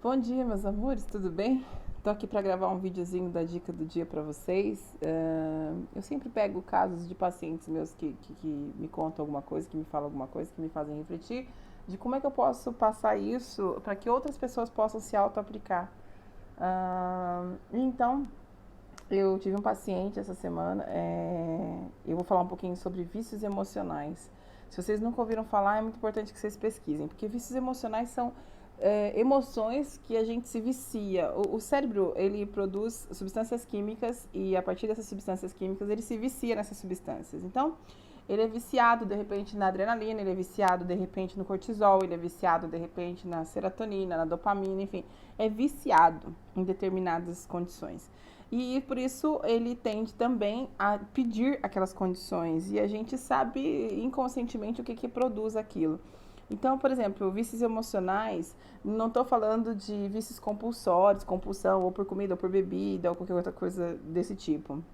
Bom dia, meus amores, tudo bem? Tô aqui para gravar um videozinho da dica do dia para vocês. Eu sempre pego casos de pacientes meus que me contam alguma coisa, que me falam alguma coisa, que me fazem refletir de como é que eu posso passar isso para que outras pessoas possam se auto-aplicar. Então, eu tive um paciente essa semana, eu vou falar um pouquinho sobre vícios emocionais. Se vocês nunca ouviram falar, é muito importante que vocês pesquisem, porque vícios emocionais são emoções que a gente se vicia. O cérebro, ele produz substâncias químicas e a partir dessas substâncias químicas ele se vicia nessas substâncias. Então, ele é viciado de repente na adrenalina, ele é viciado de repente no cortisol, ele é viciado de repente na serotonina, na dopamina, enfim, é viciado em determinadas condições. E por isso ele tende também a pedir aquelas condições e a gente sabe inconscientemente o que produz aquilo. Então, por exemplo, vícios emocionais, não estou falando de vícios compulsórios, compulsão ou por comida ou por bebida ou qualquer outra coisa desse tipo.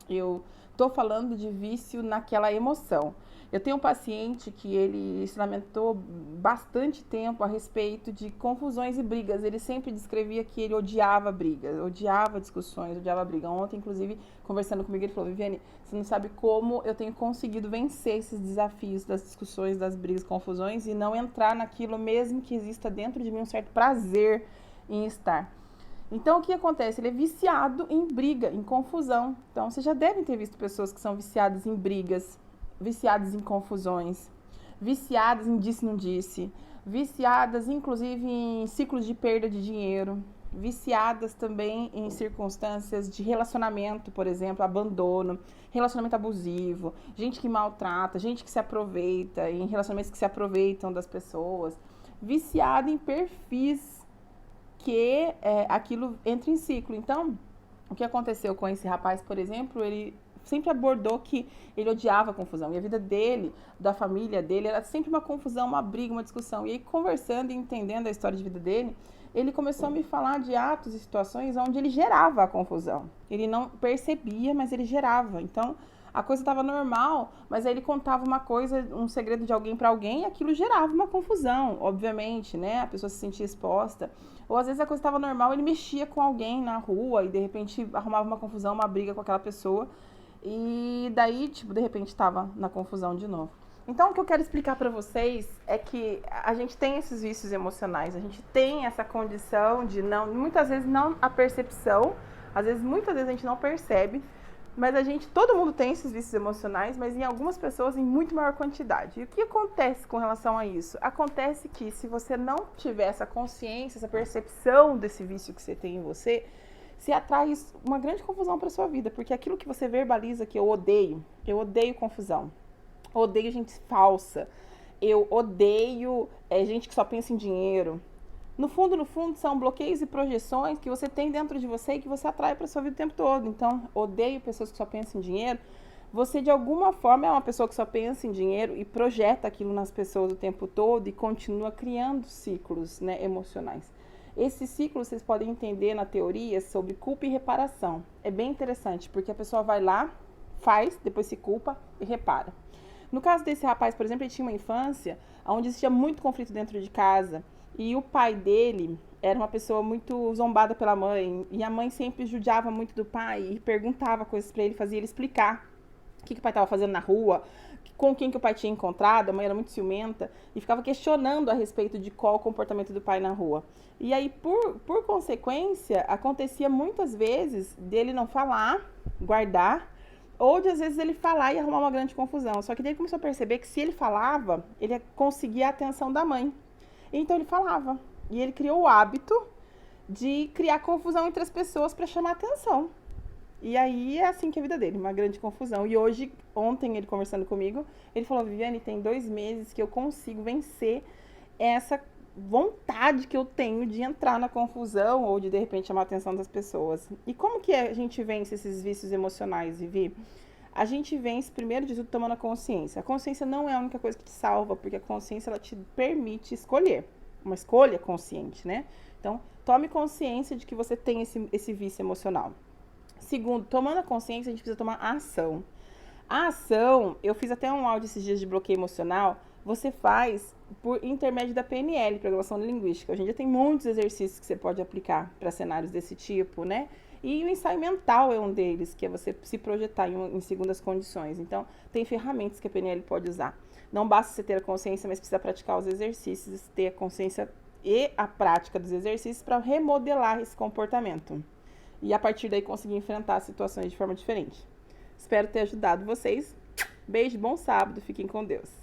Eu estou falando de vício naquela emoção. Eu tenho um paciente que ele se lamentou bastante tempo a respeito de confusões e brigas. Ele sempre descrevia que ele odiava brigas, odiava discussões, odiava briga. Ontem, inclusive, conversando comigo, ele falou: Viviane, você não sabe como eu tenho conseguido vencer esses desafios das discussões, das brigas, confusões e não entrar naquilo mesmo que exista dentro de mim um certo prazer em estar. Então, o que acontece? Ele é viciado em briga, em confusão. Então, vocês já devem ter visto pessoas que são viciadas em brigas, viciadas em confusões, viciadas em disse-não disse, viciadas, inclusive, em ciclos de perda de dinheiro, viciadas também em circunstâncias de relacionamento, por exemplo, abandono, relacionamento abusivo, gente que maltrata, gente que se aproveita, em relacionamentos que se aproveitam das pessoas, viciada em perfis que aquilo entra em ciclo. Então, o que aconteceu com esse rapaz, por exemplo, ele sempre abordou que ele odiava a confusão. E a vida dele, da família dele, era sempre uma confusão, uma briga, uma discussão. E aí, conversando e entendendo a história de vida dele, ele começou a me falar de atos e situações onde ele gerava a confusão. Ele não percebia, mas ele gerava. Então, a coisa estava normal, mas aí ele contava uma coisa, um segredo de alguém para alguém, e aquilo gerava uma confusão, obviamente, né? A pessoa se sentia exposta. Ou às vezes a coisa estava normal, ele mexia com alguém na rua e de repente arrumava uma confusão, uma briga com aquela pessoa. E daí, tipo, de repente estava na confusão de novo. Então, o que eu quero explicar para vocês é que a gente tem esses vícios emocionais, a gente tem essa condição de não, muitas vezes não a percepção, às vezes, muitas vezes a gente não percebe, mas todo mundo tem esses vícios emocionais, mas em algumas pessoas em muito maior quantidade. E o que acontece com relação a isso? Acontece que se você não tiver essa consciência, essa percepção desse vício que você tem em você atrai uma grande confusão para sua vida, porque aquilo que você verbaliza que eu odeio confusão, odeio gente falsa, eu odeio gente que só pensa em dinheiro. No fundo, são bloqueios e projeções que você tem dentro de você e que você atrai para sua vida o tempo todo. Então, odeio pessoas que só pensam em dinheiro. Você, de alguma forma, é uma pessoa que só pensa em dinheiro e projeta aquilo nas pessoas o tempo todo e continua criando ciclos, né, emocionais. Esses ciclos vocês podem entender na teoria sobre culpa e reparação. É bem interessante, porque a pessoa vai lá, faz, depois se culpa e repara. No caso desse rapaz, por exemplo, ele tinha uma infância onde existia muito conflito dentro de casa. E o pai dele era uma pessoa muito zombada pela mãe. E a mãe sempre judiava muito do pai e perguntava coisas para ele, fazia ele explicar o que o pai estava fazendo na rua, com quem que o pai tinha encontrado. A mãe era muito ciumenta e ficava questionando a respeito de qual o comportamento do pai na rua. E aí, por consequência, acontecia muitas vezes dele não falar, guardar, ou de às vezes ele falar e arrumar uma grande confusão. Só que daí ele começou a perceber que se ele falava, ele conseguia a atenção da mãe. Então ele falava. E ele criou o hábito de criar confusão entre as pessoas para chamar atenção. E aí é assim que é a vida dele, uma grande confusão. E hoje, ontem ele conversando comigo, ele falou: Viviane, tem 2 meses que eu consigo vencer essa vontade que eu tenho de entrar na confusão ou de repente chamar a atenção das pessoas. E como que a gente vence esses vícios emocionais, Vivi? A gente vence, primeiro de tudo, tomando a consciência. A consciência não é a única coisa que te salva, porque a consciência ela te permite escolher. Uma escolha consciente, né? Então, tome consciência de que você tem esse vício emocional. Segundo, tomando a consciência, a gente precisa tomar ação. A ação, eu fiz até um áudio esses dias de bloqueio emocional, você faz por intermédio da PNL, Programação Linguística. Hoje em dia tem muitos exercícios que você pode aplicar para cenários desse tipo, né? E o ensaio mental é um deles, que é você se projetar em segundas condições. Então, tem ferramentas que a PNL pode usar. Não basta você ter a consciência, mas precisa praticar os exercícios, ter a consciência e a prática dos exercícios para remodelar esse comportamento. E a partir daí conseguir enfrentar as situações de forma diferente. Espero ter ajudado vocês. Beijo, bom sábado, fiquem com Deus.